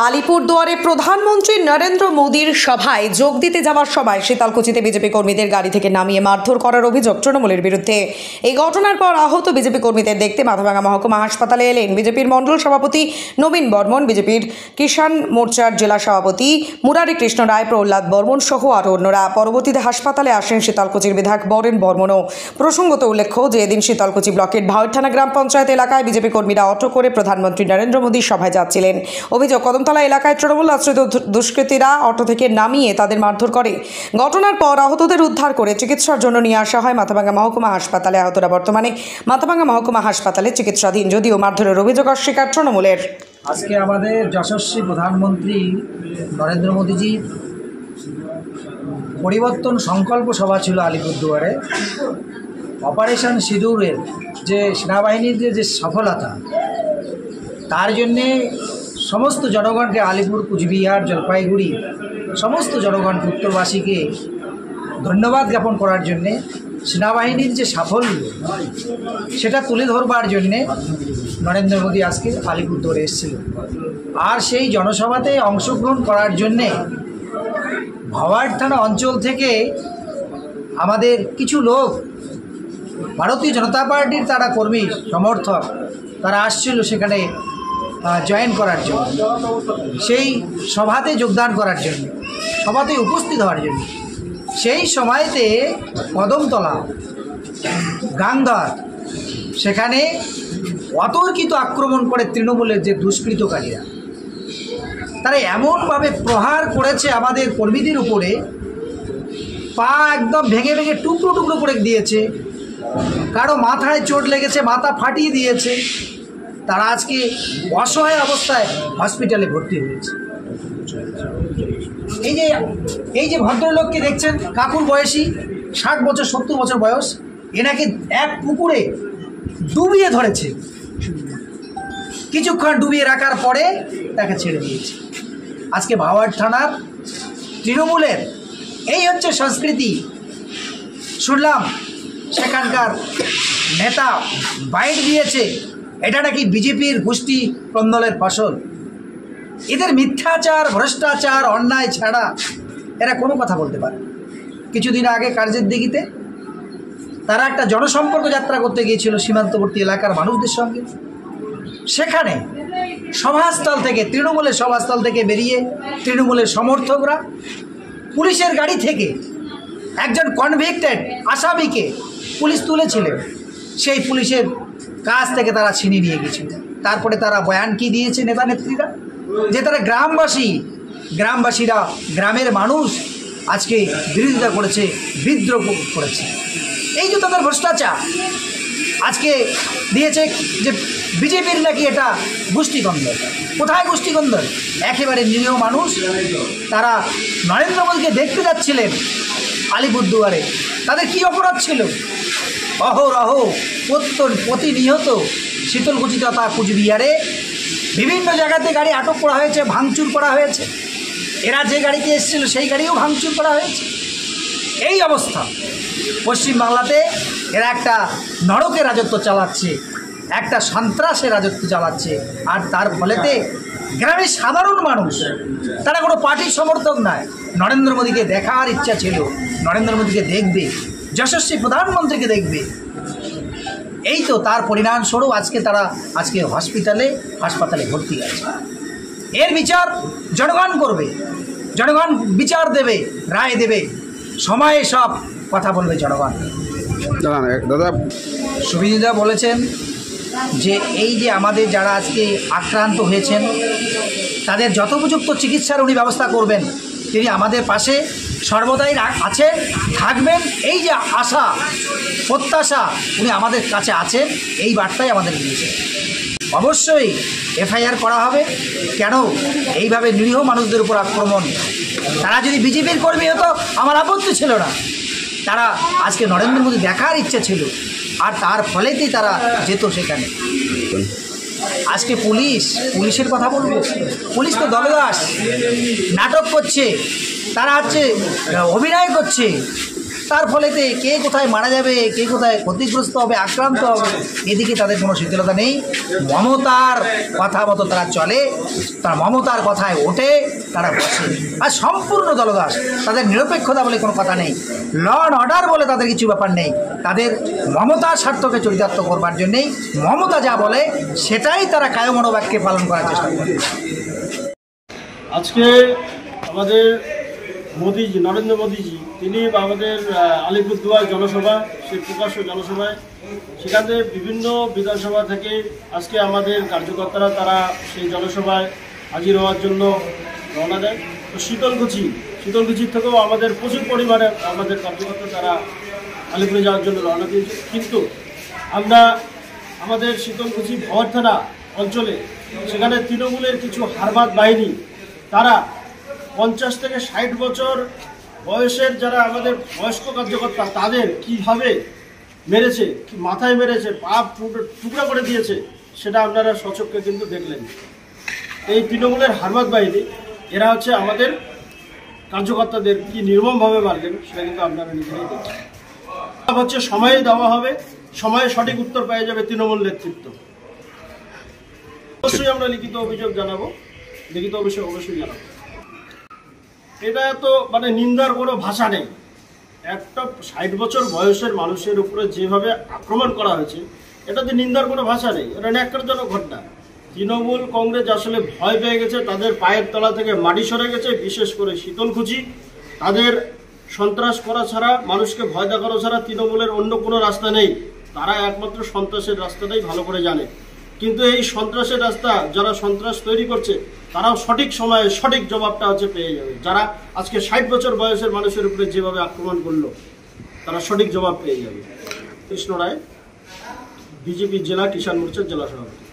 আলিপুরদুয়ারে প্রধানমন্ত্রী নরেন্দ্র মোদীর সভায় যোগ দিতে যাওয়ার সময় শীতলকুচিতে বিজেপি কর্মীদের গাড়ি থেকে নামিয়ে মারধর করার অভিযোগ তৃণমূলের বিরুদ্ধে। এই ঘটনার পর আহত বিজেপি কর্মীদের দেখতে মাথাভাঙা মহকুমা হাসপাতালে এলেন বিজেপির মণ্ডল সভাপতি নবীন বর্মন, বিজেপির কিষাণ মোর্চার জেলা সভাপতি মুরারি কৃষ্ণ রায়, প্রহ্লাদ বর্মন সহ আরও অন্যরা। পরবর্তীতে হাসপাতালে আসেন শীতলকুচির বিধায়ক বরেন বর্মনও। প্রসঙ্গত উল্লেখ্য যে এদিন শীতলকুচি ব্লকের ভাওয়ারথানা গ্রাম পঞ্চায়েত এলাকায় বিজেপি কর্মীরা অটো করে প্রধানমন্ত্রী নরেন্দ্র মোদীর সভায় যাচ্ছিলেন। অভিযোগ, কদমতলা এলাকায় তৃণমূল আশ্রিত দুষ্কৃতীরা অটো থেকে নামিয়ে তাদের মারধর করে। ঘটনার পর আহতদের উদ্ধার করে চিকিৎসার জন্য নিয়ে আসা হয় মাথাভাঙা মহকুমা হাসপাতালে। আহতরা বর্তমানে মাথাভাঙা মহকুমা হাসপাতালে চিকিৎসাধীন, যদিও মারধরের অভিযোগ অস্বীকার তৃণমূলের। আজকে আমাদের যশস্বী প্রধানমন্ত্রী নরেন্দ্র মোদীজি পরিবর্তন সংকল্প সভা ছিল আলিপুরদুয়ারে। অপারেশন সিঁদুরের যে সেনাবাহিনীর যে সফলতা, তার জন্যে সমস্ত জনগণকে, আলিপুর, কুচবিহার, জলপাইগুড়ি সমস্ত জনগণ, উত্তরবাসীকে ধন্যবাদ জ্ঞাপন করার জন্যে, সেনাবাহিনীর যে সাফল্য সেটা তুলে ধরবার জন্যে নরেন্দ্র মোদী আজকে আলিপুরদুয়ারে এসেছিল। আর সেই জনসভাতে অংশগ্রহণ করার জন্যে ভাওয়ারথানা অঞ্চল থেকে আমাদের কিছু লোক, ভারতীয় জনতা পার্টির তারা কর্মী সমর্থক, তারা আসছিল সেখানে জয়েন করার জন্য, সেই সভাতে যোগদান করার জন্য, সভাতে উপস্থিত হওয়ার জন্য। সেই সময়তে কদমতলা, গাংধর, সেখানে অতর্কিত আক্রমণ করে তৃণমূলের যে দুষ্কৃতকারীরা, তারা এমনভাবে প্রহার করেছে আমাদের কর্মীদের উপরে, পা একদম ভেঙে ভেঙে টুকরো টুকরো করে দিয়েছে, কারো মাথায় চোট লেগেছে, মাথা ফাটিয়ে দিয়েছে। তারা আজকে অসহায় অবস্থায় হসপিটালে ভর্তি হয়েছে। এই যে ভদ্রলোককে দেখছেন, কাকুর বয়সী 60 বছর 70 বছর বয়স, এনাকে এক পুকুরে ডুবিয়ে ধরেছে। কিছুক্ষণ ডুবিয়ে রাখার পরে তাকে ছেড়ে দিয়েছে। আজকে ভাওয়ারথানার তৃণমূলের এই হচ্ছে সংস্কৃতি। শুনলাম সেখানকার নেতা বাইট দিয়েছে, এটা নাকি বিজেপির গোষ্ঠী কন্দলের ফসল। এদের মিথ্যাচার, ভ্রষ্টাচার, অন্যায় ছাড়া এরা কোনো কথা বলতে পারে। কিছুদিন আগে কার্যের দিঘিতে তারা একটা জনসম্পর্ক যাত্রা করতে গিয়েছিল সীমান্তবর্তী এলাকার মানুষদের সঙ্গে। সেখানে সভাস্থল থেকে, তৃণমূলের সভাস্থল থেকে বেরিয়ে তৃণমূলের সমর্থকরা পুলিশের গাড়ি থেকে একজন কনভিক্টেড আসামিকে পুলিশ তুলেছিলেন। সেই পুলিশের কাছ থেকে তারা ছিনিয়ে নিয়ে গেছিল। তারপরে তারা বয়ান কি দিয়েছে নেতা নেত্রীরা, যে তারা গ্রামবাসীরা, গ্রামের মানুষ আজকে বিরোধিতা করেছে, বিদ্রোহ করেছে। এই যে তাদের ভ্রষ্টাচার আজকে দিয়েছে যে বিজেপির নাকি এটা গোষ্ঠীকন্দল। কোথায় গোষ্ঠীকন্দল? একেবারে নিরীহ মানুষ, তারা নরেন্দ্র মোদীকে দেখতে যাচ্ছিলেন আলিপুরদুয়ারে। তাদের কি অপরাধ ছিল? অহরহ প্রতিনিয়ত শীতলকুচি তথা কুচবিহারে বিভিন্ন জায়গাতে গাড়ি আটক করা হয়েছে, ভাঙচুর করা হয়েছে। এরা যে গাড়িতে এসেছিল সেই গাড়িও ভাঙচুর করা হয়েছে। এই অবস্থা পশ্চিমবাংলাতে এরা একটা নরকের রাজত্ব চালাচ্ছে, একটা সন্ত্রাসের রাজত্ব চালাচ্ছে। আর তার ফলেতে গ্রামের সাধারণ মানুষ, তারা কোনো পার্টির সমর্থক নয়, নরেন্দ্র মোদীকে দেখার ইচ্ছা ছিল, নরেন্দ্র মোদীকে দেখবে, যশস্বী প্রধানমন্ত্রীকে দেখবে। এই তো তার পরিণামস্বরূপ তারা আজকে হাসপাতালে ভর্তি আছে। এর বিচার জনগণ করবে, জনগণ বিচার দেবে, রায় দেবে, সময়ে সব কথা বলবে জনগণ। দাদা সুবিধা বলেছেন যে এই যে আমাদের যারা আজকে আক্রান্ত হয়েছেন তাদের যথোপযুক্ত চিকিৎসার উনি ব্যবস্থা করবেন। তিনি আমাদের পাশে সর্বদাই আছেন, থাকবেন। এই যে আশা প্রত্যাশা উনি আমাদের কাছে আছেন, এই বার্তাই আমাদের দিয়েছে। অবশ্যই এফআইআর করা হবে। কেন এইভাবে নিরীহ মানুষদের উপর আক্রমণ? তারা যদি বিজেপির কর্মী হতো আমার আপত্তি ছিল না, তারা আজকে নরেন্দ্র মোদী দেখার ইচ্ছে ছিল, আর তার ফলেতেই তারা যেত সেখানে। আজকে পুলিশের কথা বলবো, পুলিশ তো দলদাস, নাটক করছে, তারা হচ্ছে অভিনয় করছে। তার ফলেতে কে কোথায় মারা যাবে, কে কোথায় ক্ষতিগ্রস্ত হবে, আক্রান্ত হবে, এদিকে তাদের কোনো শিথিলতা নেই। মমতার কথা মতো তারা চলে, তার মমতার কথায় ওঠে, তারা বসে। আর সম্পূর্ণ দলদাস, তাদের নিরপেক্ষতা বলে কোনো কথা নেই, ল অ্যান্ড অর্ডার বলে তাদের কিছু ব্যাপার নেই। তাদের মমতার স্বার্থকে চরিতার্থ করবার জন্যেই মমতা যা বলে সেটাই তারা কায়মনোবাক্যে পালন করার চেষ্টা করে। আজকে আমাদের মোদিজি, নরেন্দ্র মোদিজি, তিনি আমাদের আলিপুরদুয়ার জনসভা, সেই প্রকাশ্য জনসভায়, সেখানে বিভিন্ন বিধানসভা থেকে আজকে আমাদের কার্যকর্তারা তারা সেই জনসভায় হাজির হওয়ার জন্য রওনা দেয়। তো শীতলকুচির থেকেও আমাদের প্রচুর পরিমাণে আমাদের কার্যকর্তা তারা আলিপুরে যাওয়ার জন্য রওনা দিয়েছে। কিন্তু আমরা আমাদের শীতলকুচি ভাওয়ার থানা অঞ্চলে সেখানে তৃণমূলের কিছু হারবাদ বাহিনী তারা 50 থেকে 60 বছর বয়সের যারা আমাদের বয়স্ক কার্যকর্তা তাদের কিভাবে মেরেছে, মাথায় মেরেছে, পা টুকরা করে দিয়েছে, সেটা আপনারা সচক্ষে কিন্তু দেখলেন। এই তৃণমূলের হারবাদ বাহিনী এরা হচ্ছে আমাদের কার্যকর্তাদের কি নির্মমভাবে মারলেন সেটা কিন্তু আপনারা নিজেরাই দেখছেন। হচ্ছে সময়ে দেওয়া হবে, সময়ে সঠিক উত্তর পেয়ে যাবে তৃণমূল নেতৃত্ব। অবশ্যই আমরা লিখিত অভিযোগ জানাবো, লিখিত অবশ্যই জানাবো। এটা তো মানে নিন্দার কোনো ভাষা নেই। একটা 60 বছর বয়সের মানুষের উপরে যেভাবে আক্রমণ করা হয়েছে, এটাতে নিন্দার কোনো ভাষা নেই। এটা ন্যাক্কারজনক ঘটনা। তৃণমূল কংগ্রেস আসলে ভয় পেয়ে গেছে, তাদের পায়ের তলা থেকে মাটি সরে গেছে। বিশেষ করে শীতলকুচি, তাদের সন্ত্রাস করা ছাড়া, মানুষকে ভয় দেখানো ছাড়া তৃণমূলের অন্য কোনো রাস্তা নেই। তারা একমাত্র সন্ত্রাসের রাস্তাটাই ভালো করে জানে। কিন্তু এই সন্ত্রাসের রাস্তা যারা সন্ত্রাস তৈরি করছে, তারাও সঠিক সময়ে সঠিক জবাবটা হচ্ছে পেয়ে যাবে। যারা আজকে 60 বছর বয়সের মানুষের উপরে যেভাবে আক্রমণ করলো, তারা সঠিক জবাব পেয়ে যাবে। কৃষ্ণ রায়, বিজেপি জেলা কিষাণ মোর্চার জেলা সভাপতি।